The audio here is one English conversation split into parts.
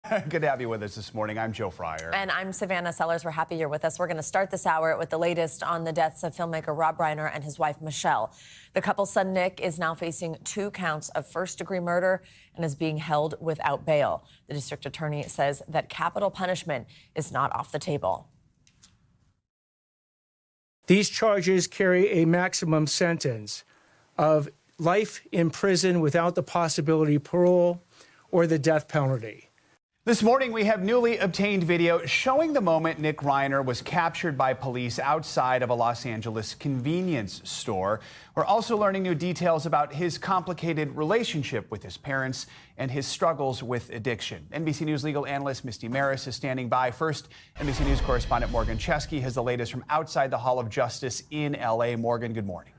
Good to have you with us this morning. I'm Joe Fryer. And I'm Savannah Sellers. We're happy you're with us. We're going to start this hour with the latest on the deaths of filmmaker Rob Reiner and his wife, Michele. The couple's son, Nick, is now facing 2 counts of first-degree murder and is being held without bail. The district attorney says that capital punishment is not off the table. These charges carry a maximum sentence of life in prison without the possibility of parole or the death penalty. This morning, we have newly obtained video showing the moment Nick Reiner was captured by police outside of a Los Angeles convenience store. We're also learning new details about his complicated relationship with his parents and his struggles with addiction. NBC News legal analyst Misty Maris is standing by. First, NBC News correspondent Morgan Chesky has the latest from outside the Hall of Justice in L.A. Morgan, good morning.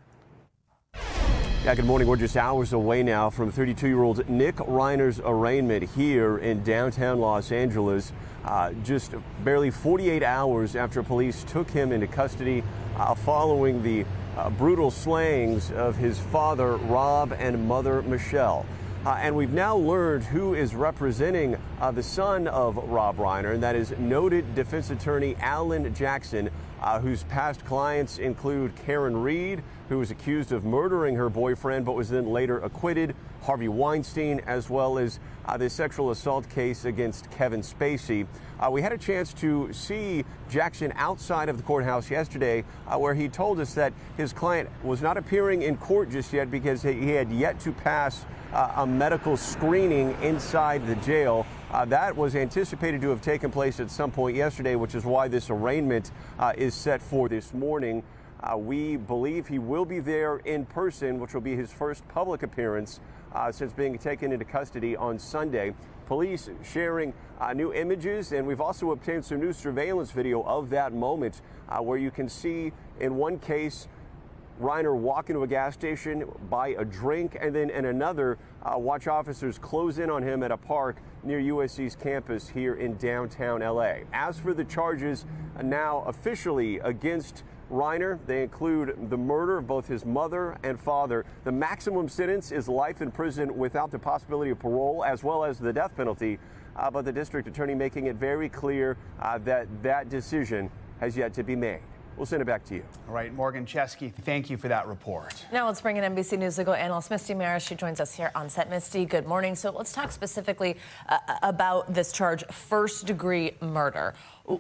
Yeah, good morning. We're just hours away now from 32-year-old Nick Reiner's arraignment here in downtown Los Angeles. Just barely 48 hours after police took him into custody following the brutal slayings of his father, Rob, and mother, Michele. And we've now learned who is representing the son of Rob Reiner, and that is noted defense attorney Alan Jackson, whose past clients include Karen Reed, who was accused of murdering her boyfriend but was then later acquitted, Harvey Weinstein, as well as the sexual assault case against Kevin Spacey. We had a chance to see Jackson outside of the courthouse yesterday, where he told us that his client was not appearing in court just yet because he had yet to pass a medical screening inside the jail. That was anticipated to have taken place at some point yesterday, which is why this arraignment is set for this morning. We believe he will be there in person, which will be his first public appearance since being taken into custody on Sunday. Police sharing new images, and we've also obtained some new surveillance video of that moment where you can see in one case Reiner walk into a gas station, buy a drink, and then in another, watch officers close in on him at a park near USC's campus here in downtown LA. As for the charges now officially against Reiner, they include the murder of both his mother and father. The maximum sentence is life in prison without the possibility of parole, as well as the death penalty. But the district attorney making it very clear that that decision has yet to be made. We'll send it back to you. All right, Morgan Chesky, thank you for that report. Now let's bring in NBC News legal analyst Misty Maris. She joins us here on set. Misty, good morning. So let's talk specifically about this charge, first-degree murder.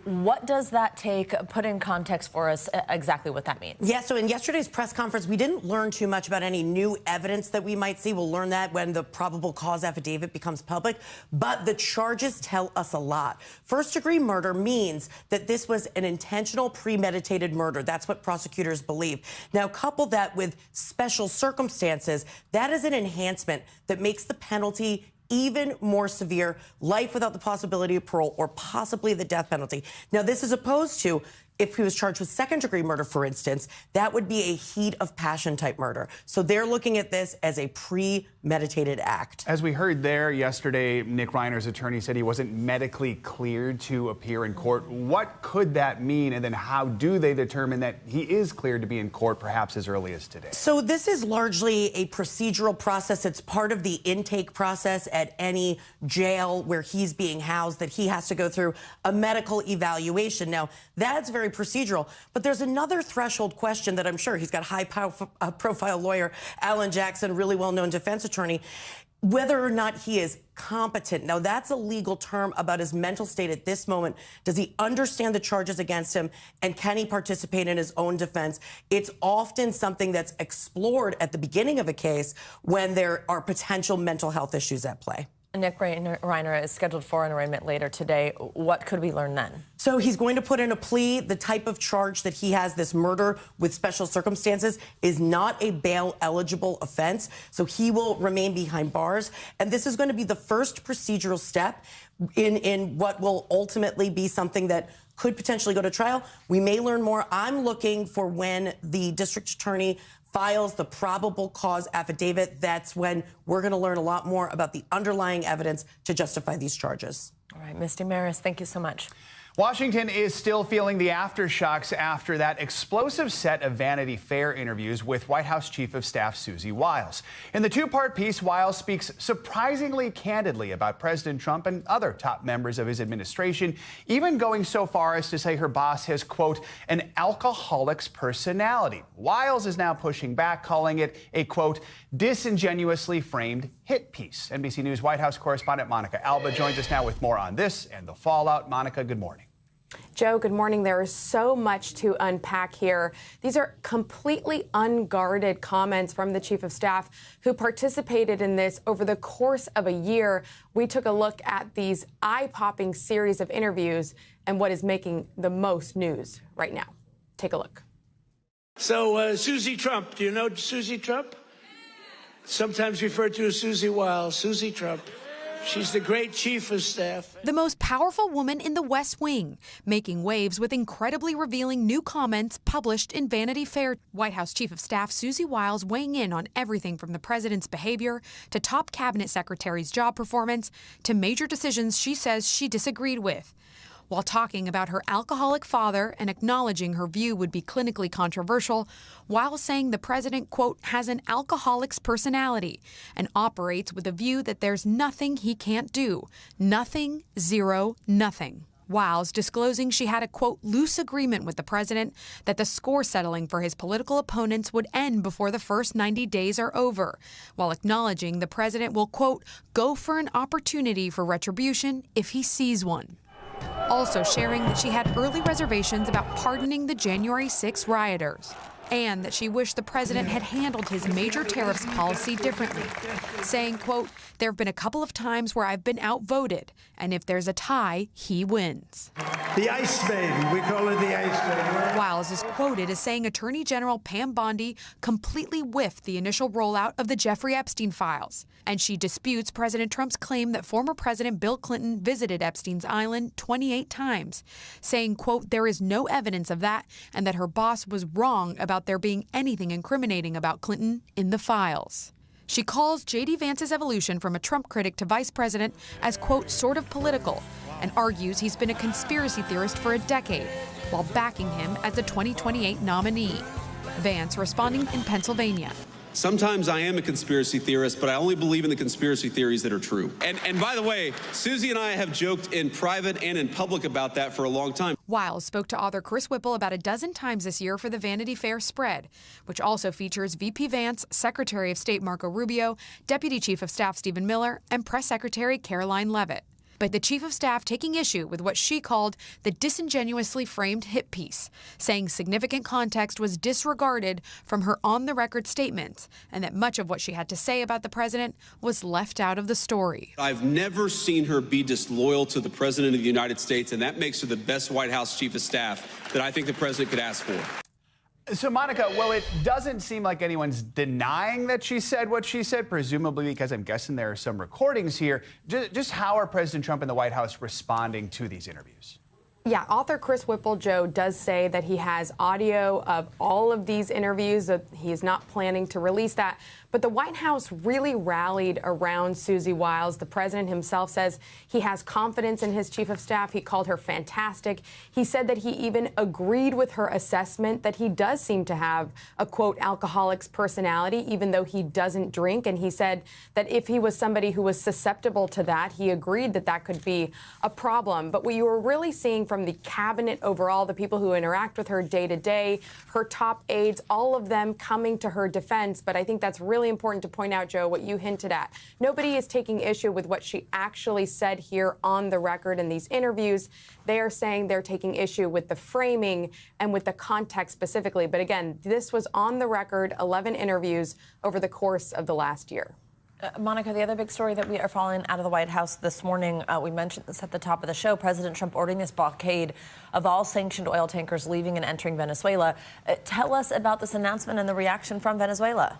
What does that take? Put in context for us exactly what that means. Yeah, so in yesterday's press conference, we didn't learn too much about any new evidence that we might see. We'll learn that when the probable cause affidavit becomes public. But the charges tell us a lot. First-degree murder means that this was an intentional, premeditated murder. That's what prosecutors believe. Now, couple that with special circumstances, that is an enhancement that makes the penalty even more severe, life without the possibility of parole or possibly the death penalty. Now, this is opposed to if he was charged with second-degree murder, for instance, that would be a heat of passion type murder. So they're looking at this as a premeditated act. As we heard there yesterday, Nick Reiner's attorney said he wasn't medically cleared to appear in court. What could that mean? And then how do they determine that he is cleared to be in court perhaps as early as today? So this is largely a procedural process. It's part of the intake process at any jail where he's being housed, that he has to go through a medical evaluation. Now, that's very procedural, but there's another threshold question that I'm sure he's got high-profile lawyer Alan Jackson, really well-known defense attorney, whether or not he is competent. Now, that's a legal term about his mental state at this moment. Does he understand the charges against him, and can he participate in his own defense? It's often something that's explored at the beginning of a case when there are potential mental health issues at play. Nick Reiner is scheduled for an arraignment later today. What could we learn then? So he's going to put in a plea. The type of charge that he has, this murder with special circumstances, is not a bail-eligible offense. So he will remain behind bars. And this is going to be the first procedural step in what will ultimately be something that could potentially go to trial. We may learn more. I'm looking for when the district attorney files the probable cause affidavit. That's when we're going to learn a lot more about the underlying evidence to justify these charges. All right, Misty Maris, thank you so much. Washington is still feeling the aftershocks after that explosive set of Vanity Fair interviews with White House Chief of Staff Susie Wiles. In the two-part piece, Wiles speaks surprisingly candidly about President Trump and other top members of his administration, even going so far as to say her boss has, quote, an alcoholic's personality. Wiles is now pushing back, calling it a, quote, disingenuously framed hit piece. NBC News White House correspondent Monica Alba joins us now with more on this and the fallout. Monica, good morning. Joe, good morning. There is so much to unpack here. These are completely unguarded comments from the Chief of Staff who participated in this over the course of a year. We took a look at these eye-popping series of interviews and what is making the most news right now. Take a look. So, Susie Trump, do you know Susie Trump? Sometimes referred to as Susie Wiles, Susie Trump. She's the great chief of staff. The most powerful woman in the West Wing, making waves with incredibly revealing new comments published in Vanity Fair. White House Chief of Staff Susie Wiles weighing in on everything from the president's behavior to top cabinet secretary's job performance to major decisions she says she disagreed with. While talking about her alcoholic father and acknowledging her view would be clinically controversial, while saying the president, quote, has an alcoholic's personality and operates with a view that there's nothing he can't do. Nothing, zero, nothing. Wiles disclosing she had a, quote, loose agreement with the president that the score settling for his political opponents would end before the first 90 days are over, while acknowledging the president will, quote, go for an opportunity for retribution if he sees one. Also sharing that she had early reservations about pardoning the January 6 rioters, and that she wished the president had handled his major tariffs policy differently, saying, quote, there have been a couple of times where I've been outvoted, and if there's a tie, he wins. The Ice Maiden, we call her the Ice Maiden. Wiles is quoted as saying Attorney General Pam Bondi completely whiffed the initial rollout of the Jeffrey Epstein files, and she disputes President Trump's claim that former President Bill Clinton visited Epstein's island 28 times, saying, quote, there is no evidence of that, and that her boss was wrong about there being anything incriminating about Clinton in the files. She calls J.D. Vance's evolution from a Trump critic to vice president as, quote, sort of political, and argues he's been a conspiracy theorist for a decade, while backing him as the 2028 nominee. Vance responding in Pennsylvania. Sometimes I am a conspiracy theorist, but I only believe in the conspiracy theories that are true. And by the way, Susie and I have joked in private and in public about that for a long time. Wiles spoke to author Chris Whipple about a dozen times this year for the Vanity Fair spread, which also features VP Vance, Secretary of State Marco Rubio, Deputy Chief of Staff Stephen Miller, and Press Secretary Caroline Leavitt. But the Chief of Staff taking issue with what she called the disingenuously framed hit piece, saying significant context was disregarded from her on-the-record statements and that much of what she had to say about the president was left out of the story. I've never seen her be disloyal to the President of the United States, and that makes her the best White House Chief of Staff that I think the president could ask for. So, Monica, well, it doesn't seem like anyone's denying that she said what she said, presumably because I'm guessing there are some recordings here. Just how are President Trump and the White House responding to these interviews? Yeah, author Chris Whipple, Joe, does say that he has audio of all of these interviews, that he is not planning to release that. But the White House really rallied around Susie Wiles. The president himself says he has confidence in his chief of staff. He called her fantastic. He said that he even agreed with her assessment that he does seem to have a, quote, alcoholic's personality, even though he doesn't drink. And he said that if he was somebody who was susceptible to that, he agreed that that could be a problem. But what you were really seeing from the cabinet overall, the people who interact with her day to day, her top aides, all of them coming to her defense. But I think that's really important to point out, Joe, what you hinted at. Nobody is taking issue with what she actually said here on the record in these interviews. They are saying they're taking issue with the framing and with the context specifically. But again, this was on the record, 11 interviews over the course of the last year. Monica, the other big story that we are following out of the White House this morning, we mentioned this at the top of the show, President Trump ordering this blockade of all sanctioned oil tankers leaving and entering Venezuela. Tell us about this announcement and the reaction from Venezuela.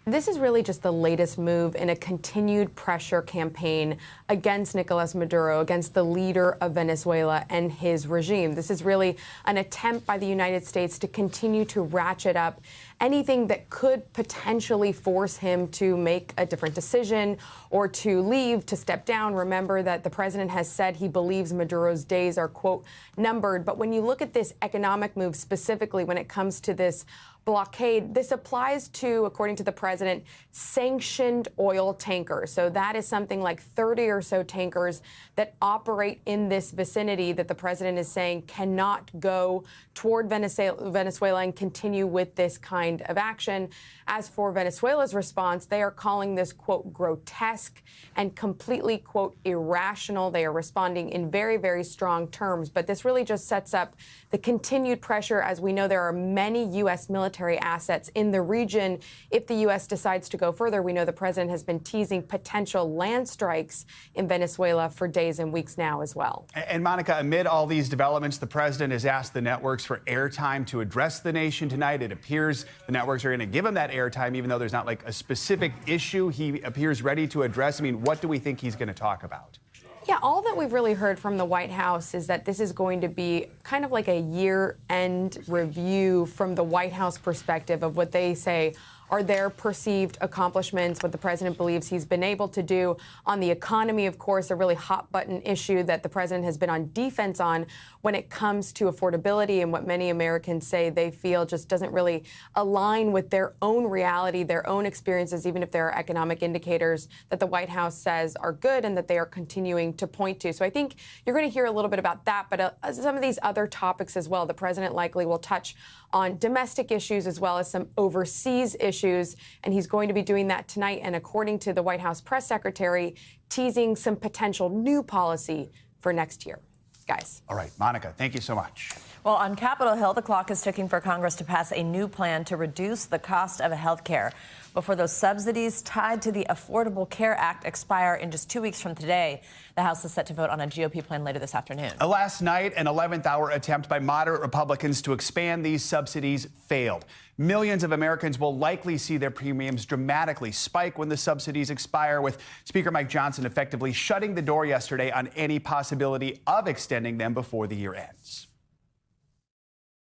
This is really just the latest move in a continued pressure campaign against Nicolas Maduro, against the leader of Venezuela and his regime. This is really an attempt by the United States to continue to ratchet up anything that could potentially force him to make a different decision or to leave, to step down. Remember that the president has said he believes Maduro's days are, quote, numbered. But when you look at this economic move specifically when it comes to this blockade, this applies to, according to the president, sanctioned oil tankers. So that is something like 30 or so tankers that operate in this vicinity that the president is saying cannot go toward Venezuela and continue with this kind of action. As for Venezuela's response, they are calling this, quote, grotesque and completely, quote, irrational. They are responding in very, very strong terms. But this really just sets up the continued pressure. As we know, there are many U.S. military assets in the region. If the U.S. decides to go further, we know the president has been teasing potential land strikes in Venezuela for days and weeks now as well. And Monica, amid all these developments, the president has asked the networks for airtime to address the nation tonight. It appears the networks are going to give him that airtime, even though there's not like a specific issue he appears ready to address. I mean, what do we think he's going to talk about? Yeah, all that we've really heard from the White House is that this is going to be kind of like a year-end review from the White House perspective of what they say are their perceived accomplishments, what the president believes he's been able to do on the economy, of course, a really hot-button issue that the president has been on defense on when it comes to affordability and what many Americans say they feel just doesn't really align with their own reality, their own experiences, even if there are economic indicators that the White House says are good and that they are continuing to point to. So I think you're going to hear a little bit about that, but some of these other topics as well. The president likely will touch on domestic issues as well as some overseas issues, and he's going to be doing that tonight. And according to the White House press secretary, teasing some potential new policy for next year. Guys. All right, Monica, thank you so much. Well, on Capitol Hill, the clock is ticking for Congress to pass a new plan to reduce the cost of health care before those subsidies tied to the Affordable Care Act expire in just 2 weeks from today. The House is set to vote on a GOP plan later this afternoon. Last night, an 11th-hour attempt by moderate Republicans to expand these subsidies failed. Millions of Americans will likely see their premiums dramatically spike when the subsidies expire, with Speaker Mike Johnson effectively shutting the door yesterday on any possibility of extending them before the year ends.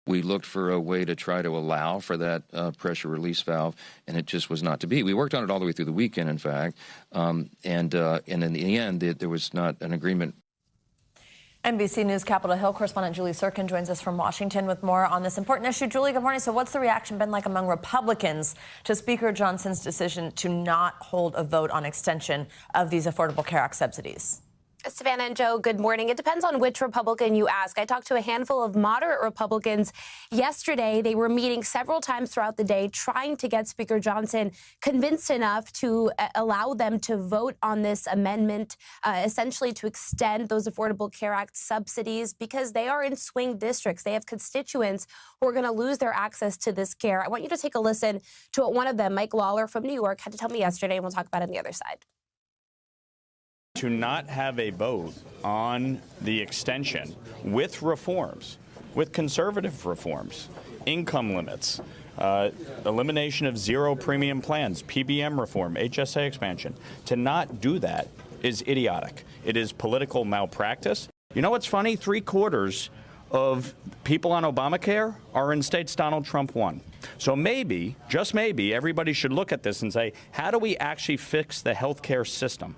We looked for a way to try to allow for that pressure release valve, and it just was not to be. We worked on it all the way through the weekend, in fact, and in the end, there was not an agreement. NBC News Capitol Hill correspondent Julie Sirkin joins us from Washington with more on this important issue. Julie, good morning. So what's the reaction been like among Republicans to Speaker Johnson's decision to not hold a vote on extension of these Affordable Care Act subsidies? Savannah and Joe, good morning. It depends on which Republican you ask. I talked to a handful of moderate Republicans yesterday. They were meeting several times throughout the day, trying to get Speaker Johnson convinced enough to allow them to vote on this amendment, essentially to extend those Affordable Care Act subsidies, because they are in swing districts. They have constituents who are going to lose their access to this care. I want you to take a listen to what one of them, Mike Lawler from New York, had to tell me yesterday, and we'll talk about it on the other side. To not have a vote on the extension with reforms, with conservative reforms, income limits, elimination of zero premium plans, PBM reform, HSA expansion, to not do that is idiotic. It is political malpractice. You know what's funny? 3/4 of people on Obamacare are in states Donald Trump won. So maybe, just maybe, everybody should look at this and say, how do we actually fix the healthcare system?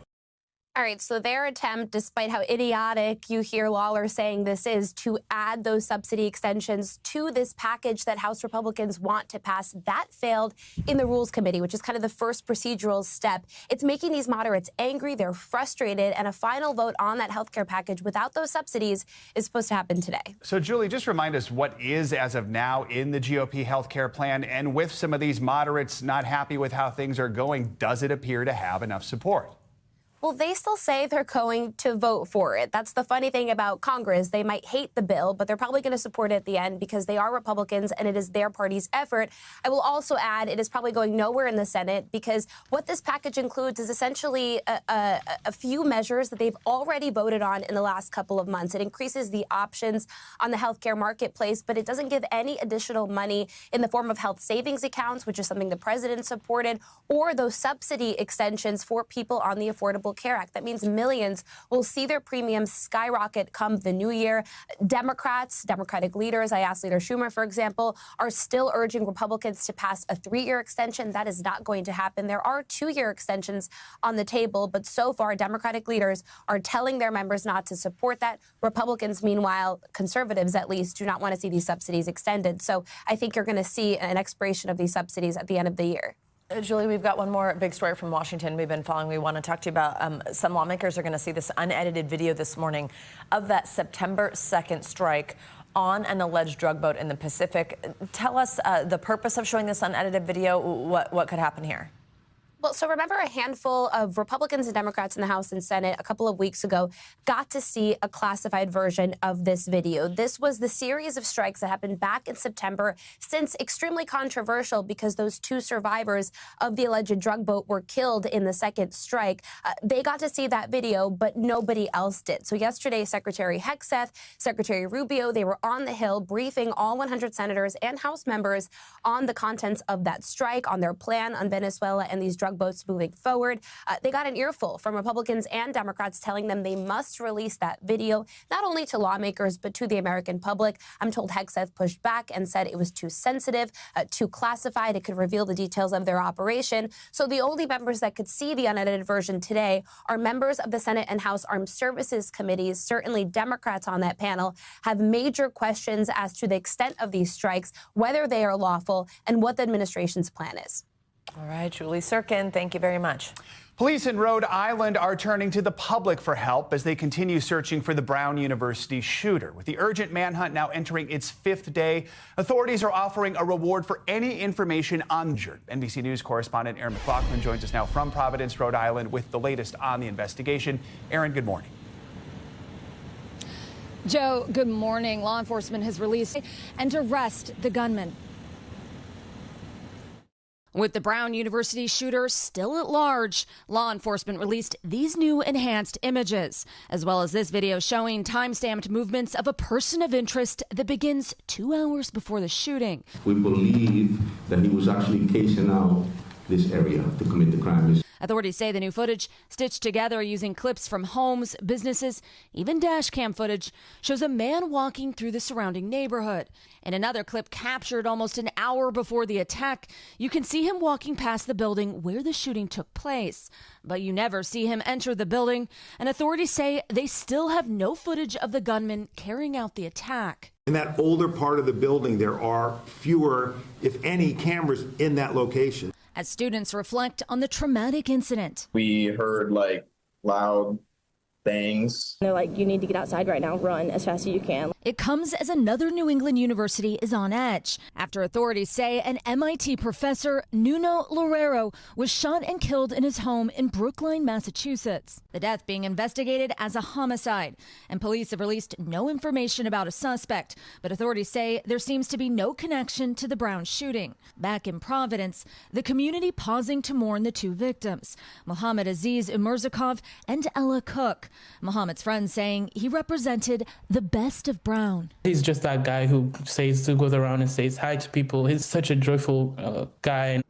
All right, so their attempt, despite how idiotic you hear Lawler saying this is, to add those subsidy extensions to this package that House Republicans want to pass, that failed in the Rules Committee, which is kind of the first procedural step. It's making these moderates angry, they're frustrated, and a final vote on that health care package without those subsidies is supposed to happen today. So, Julie, just remind us what is, as of now, in the GOP health care plan, and with some of these moderates not happy with how things are going, does it appear to have enough support? Well, they still say they're going to vote for it. That's the funny thing about Congress. They might hate the bill, but they're probably going to support it at the end because they are Republicans and it is their party's effort. I will also add it is probably going nowhere in the Senate because what this package includes is essentially a few measures that they've already voted on in the last couple of months. It increases the options on the healthcare marketplace, but it doesn't give any additional money in the form of health savings accounts, which is something the president supported, or those subsidy extensions for people on the Affordable Care Act. That means millions will see their premiums skyrocket come the new year. Democratic leaders, I asked Leader Schumer, for example, are still urging Republicans to pass a 3-year extension. That is not going to happen. There are 2-year extensions on the table, but so far, Democratic leaders are telling their members not to support that. Republicans, meanwhile, conservatives at least, do not want to see these subsidies extended. So I think you're going to see an expiration of these subsidies at the end of the year. Julie, we've got one more big story from Washington we've been following. We want to talk to you about some lawmakers are going to see this unedited video this morning of that September 2nd strike on an alleged drug boat in the Pacific. Tell us the purpose of showing this unedited video. What could happen here? Well, so remember a handful of Republicans and Democrats in the House and Senate a couple of weeks ago got to see a classified version of this video. This was the series of strikes that happened back in September, since extremely controversial because those 2 survivors of the alleged drug boat were killed in the second strike. They got to see that video, but nobody else did. So yesterday, Secretary Hegseth, Secretary Rubio, they were on the Hill briefing all 100 senators and House members on the contents of that strike, on their plan on Venezuela and these drug boats moving forward. They got an earful from Republicans and Democrats telling them they must release that video, not only to lawmakers, but to the American public. I'm told Hegseth pushed back and said it was too sensitive, too classified. It could reveal the details of their operation. So the only members that could see the unedited version today are members of the Senate and House Armed Services Committees. Certainly Democrats on that panel have major questions as to the extent of these strikes, whether they are lawful, and what the administration's plan is. All right, Julie Sirkin, thank you very much. Police in Rhode Island are turning to the public for help as they continue searching for the Brown University shooter. With the urgent manhunt now entering its 5th day, authorities are offering a reward for any information injured. NBC News correspondent Aaron McLaughlin joins us now from Providence, Rhode Island, with the latest on the investigation. Aaron, good morning. Joe, good morning. Law enforcement has released and arrest the gunman. With the Brown University shooter still at large, law enforcement released these new enhanced images, as well as this video showing time-stamped movements of a person of interest that begins 2 hours before the shooting. We believe that he was actually casing out this area to commit the crime. Authorities say the new footage, stitched together using clips from homes, businesses, even dash cam footage, shows a man walking through the surrounding neighborhood. In another clip captured almost an hour before the attack, you can see him walking past the building where the shooting took place. But you never see him enter the building, and authorities say they still have no footage of the gunman carrying out the attack. In that older part of the building, there are fewer, if any, cameras in that location. As students reflect on the traumatic incident. We heard loud bangs. They're like, you need to get outside right now, run as fast as you can. It comes as another New England university is on edge after authorities say an MIT professor, Nuno Loureiro, was shot and killed in his home in Brookline, Massachusetts. The death being investigated as a homicide, and police have released no information about a suspect, but authorities say there seems to be no connection to the Brown shooting. Back in Providence, the community pausing to mourn the 2 victims, Mohammed Aziz Umerzakov and Ella Cook. Mohammed's friends saying he represented the best of Brown. He's just that guy who goes around and says hi to people. He's such a joyful guy.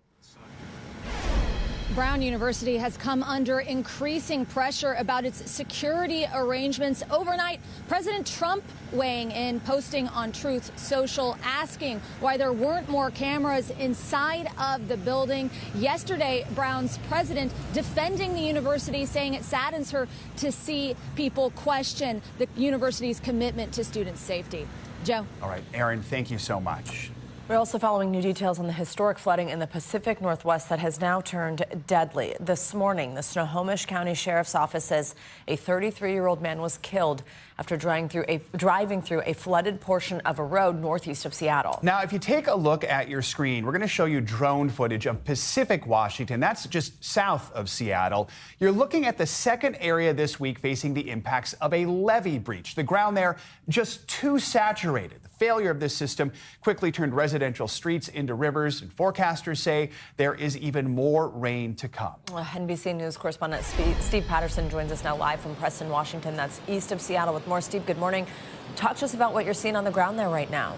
Brown University has come under increasing pressure about its security arrangements. Overnight, President Trump weighing in, posting on Truth Social, asking why there weren't more cameras inside of the building. Yesterday, Brown's president defending the university, saying it saddens her to see people question the university's commitment to student safety. Joe. All right, Aaron, thank you so much. We're also following new details on the historic flooding in the Pacific Northwest that has now turned deadly. This morning, the Snohomish County Sheriff's Office says a 33-year-old man was killed after driving through a flooded portion of a road northeast of Seattle. Now, if you take a look at your screen, we're going to show you drone footage of Pacific Washington. That's just south of Seattle. You're looking at the second area this week facing the impacts of a levee breach. The ground there just too saturated. The failure of this system quickly turned residential streets into rivers, and forecasters say there is even more rain to come. NBC News correspondent Steve Patterson joins us now live from Preston, Washington. That's east of Seattle with more. Steve, good morning. Talk to us about what you're seeing on the ground there right now.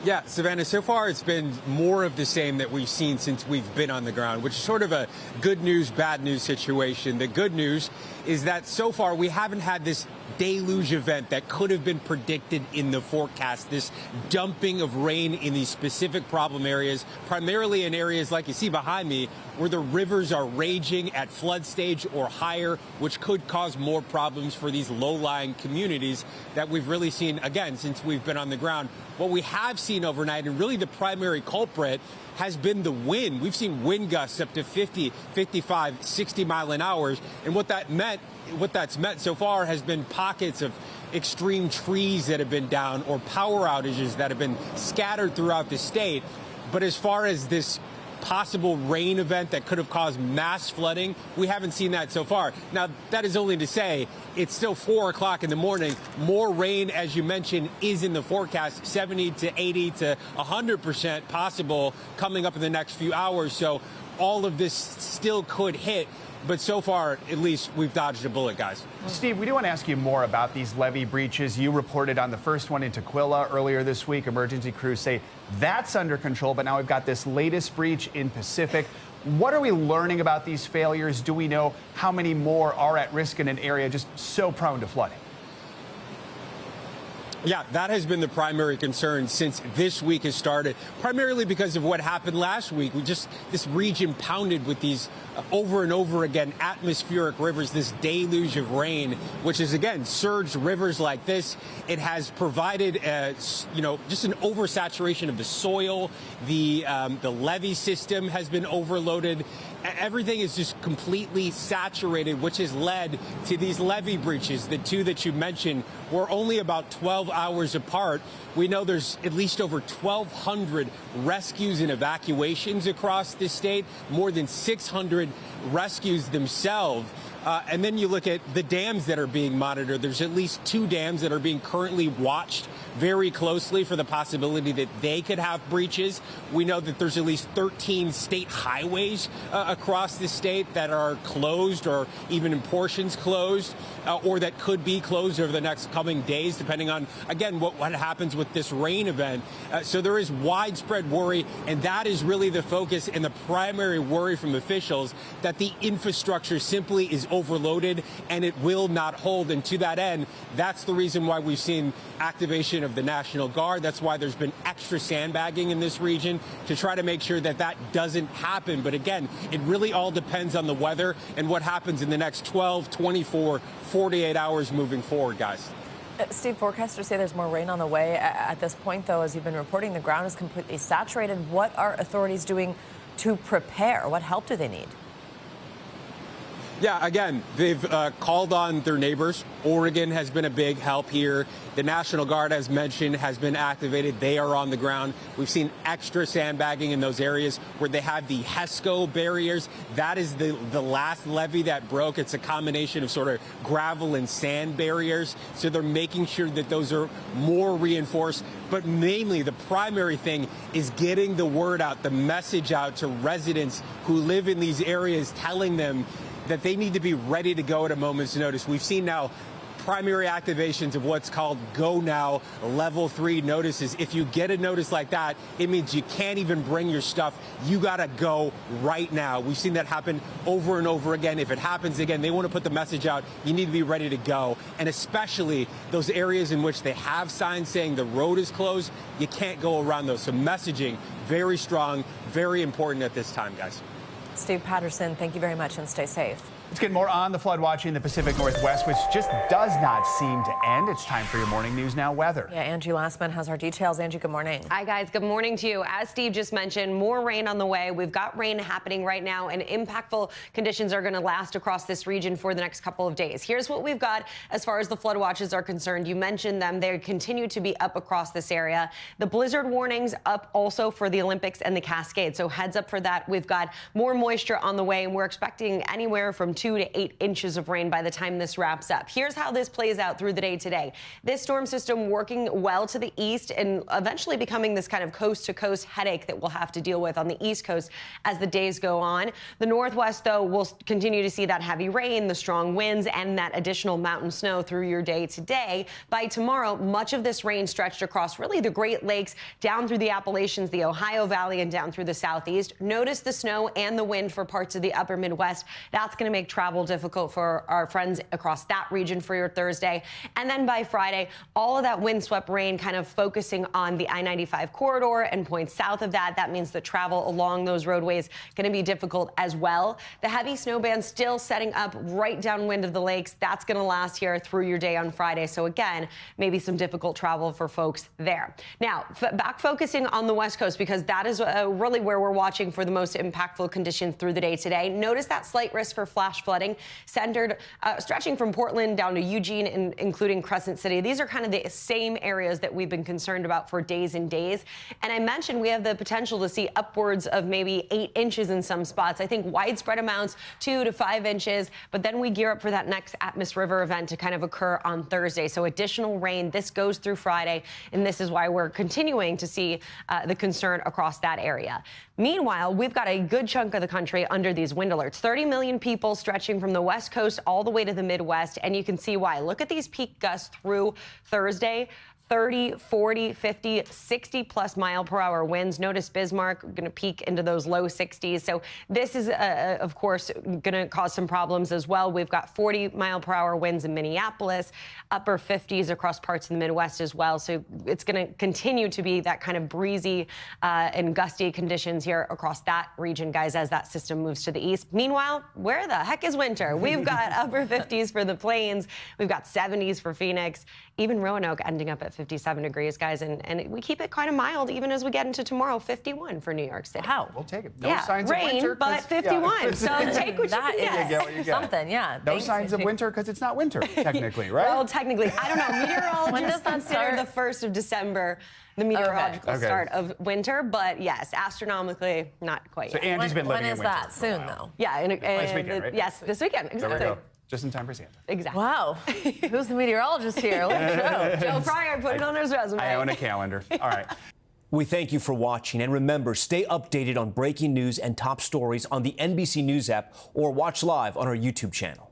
Yeah, Savannah, so far it's been more of the same that we've seen since we've been on the ground, which is sort of a good news, bad news situation. The good news is that so far we haven't had this deluge event that could have been predicted in the forecast, this dumping of rain in these specific problem areas, primarily in areas like you see behind me, where the rivers are raging at flood stage or higher, which could cause more problems for these low-lying communities that we've really seen, again, since we've been on the ground. What we have seen overnight, and really the primary culprit, has been the wind. We've seen wind gusts up to 50, 55, 60 mile an hour. And what that's meant so far has been pockets of extreme trees that have been down or power outages that have been scattered throughout the state. But as far as this possible rain event that could have caused mass flooding, we haven't seen that so far. Now, that is only to say it's still 4 o'clock in the morning. More rain, as you mentioned, is in the forecast, 70 to 80 to 100% possible coming up in the next few hours. So all of this still could hit. But so far, at least, we've dodged a bullet, guys. Steve, we do want to ask you more about these levee breaches. You reported on the first one in Tukwila earlier this week. Emergency crews say that's under control, but now we've got this latest breach in Pacific. What are we learning about these failures? Do we know how many more are at risk in an area just so prone to flooding? Yeah, that has been the primary concern since this week has started, primarily because of what happened last week. This region pounded with these over and over again atmospheric rivers, this deluge of rain, which has, again, surged rivers like this. It has provided, just an oversaturation of the soil. The levee system has been overloaded. Everything is just completely saturated, which has led to these levee breaches. The two that you mentioned were only about 12 hours apart. We know there's at least over 1,200 rescues and evacuations across the state, more than 600 rescues themselves. And then you look at the dams that are being monitored. There's at least 2 dams that are being currently watched very closely for the possibility that they could have breaches. We know that there's at least 13 state highways across the state that are closed or even in portions closed or that could be closed over the next coming days, depending on, again, what happens with this rain event. So there is widespread worry, and that is really the focus and the primary worry from officials, that the infrastructure simply is overloaded and it will not hold. And to that end, that's the reason why we've seen activation of the National Guard. That's why there's been extra sandbagging in this region to try to make sure that that doesn't happen. But again, it really all depends on the weather and what happens in the next 12, 24, 48 hours moving forward, guys. Steve, forecasters say there's more rain on the way. At this point, though, as you've been reporting, the ground is completely saturated. What are authorities doing to prepare? What help do they need? Yeah, again, they've called on their neighbors. Oregon has been a big help here. The National Guard, as mentioned, has been activated. They are on the ground. We've seen extra sandbagging in those areas where they have the HESCO barriers. That is the last levee that broke. It's a combination of sort of gravel and sand barriers. So they're making sure that those are more reinforced. But mainly, the primary thing is getting the word out, the message out to residents who live in these areas, telling them that they need to be ready to go at a moment's notice. We've seen now primary activations of what's called Go Now Level 3 notices. If you get a notice like that, it means you can't even bring your stuff. You got to go right now. We've seen that happen over and over again. If it happens again, they want to put the message out. You need to be ready to go. And especially those areas in which they have signs saying the road is closed, you can't go around those. So messaging, very strong, very important at this time, guys. Steve Patterson, thank you very much and stay safe. Let's get more on the flood watch in the Pacific Northwest, which just does not seem to end. It's time for your Morning News Now weather. Yeah, Angie Lastman has our details. Angie, good morning. Hi, guys. Good morning to you. As Steve just mentioned, more rain on the way. We've got rain happening right now, and impactful conditions are going to last across this region for the next couple of days. Here's what we've got as far as the flood watches are concerned. You mentioned them. They continue to be up across this area. The blizzard warnings up also for the Olympics and the Cascades. So heads up for that. We've got more moisture on the way, and we're expecting anywhere from 2 to 8 inches of rain by the time this wraps up. Here's how this plays out through the day today. This storm system working well to the east and eventually becoming this kind of coast-to-coast headache that we'll have to deal with on the East Coast as the days go on. The Northwest, though, will continue to see that heavy rain, the strong winds, and that additional mountain snow through your day today. By tomorrow, much of this rain stretched across really the Great Lakes, down through the Appalachians, the Ohio Valley, and down through the Southeast. Notice the snow and the wind for parts of the upper Midwest. That's going to make travel difficult for our friends across that region for your Thursday. And then by Friday, all of that windswept rain kind of focusing on the I-95 corridor and points south of that. That means the travel along those roadways going to be difficult as well. The heavy snow band still setting up right downwind of the lakes. That's going to last here through your day on Friday. So again, maybe some difficult travel for folks there. Now, back focusing on the West Coast, because that is really where we're watching for the most impactful conditions through the day today. Notice that slight risk for flash flooding centered, stretching from Portland down to Eugene, and including Crescent City. These are kind of the same areas that we've been concerned about for days and days. And I mentioned we have the potential to see upwards of maybe 8 inches in some spots. I think widespread amounts 2 to 5 inches, but then we gear up for that next Atmos River event to kind of occur on Thursday. So additional rain. This goes through Friday, and this is why we're continuing to see the concern across that area. Meanwhile, we've got a good chunk of the country under these wind alerts. 30 million people stretching from the West Coast all the way to the Midwest, and you can see why. Look at these peak gusts through Thursday. 30, 40, 50, 60 plus mile per hour winds. Notice Bismarck going to peak into those low 60s. So this is, of course, going to cause some problems as well. We've got 40 mile per hour winds in Minneapolis, upper 50s across parts of the Midwest as well. So it's going to continue to be that kind of breezy and gusty conditions here across that region, guys, as that system moves to the east. Meanwhile, where the heck is winter? We've got upper 50s for the Plains. We've got 70s for Phoenix, even Roanoke ending up at 57 degrees, guys, and we keep it kind of mild even as we get into tomorrow. 51 for New York City. Wow. We'll take it. No signs rain, of winter. But 51. Yeah. So take what you can get. You get what you get. Something, yeah. No signs of winter because it's not winter, technically, right? Well, technically. I don't know. Meteorologists When does that consider start? the 1st of December the meteorological start of winter, but yes, astronomically, not quite So yet. Andy's been living When in is winter that? for a Soon, while. though. Yeah, This weekend, right? Yes, this weekend. There we Exactly. go. Just in time for Santa. Exactly. Wow. Who's the meteorologist here? Let's show. Joe Fryer put it on his resume. I own a calendar. All right. We thank you for watching, and remember, stay updated on breaking news and top stories on the NBC News app or watch live on our YouTube channel.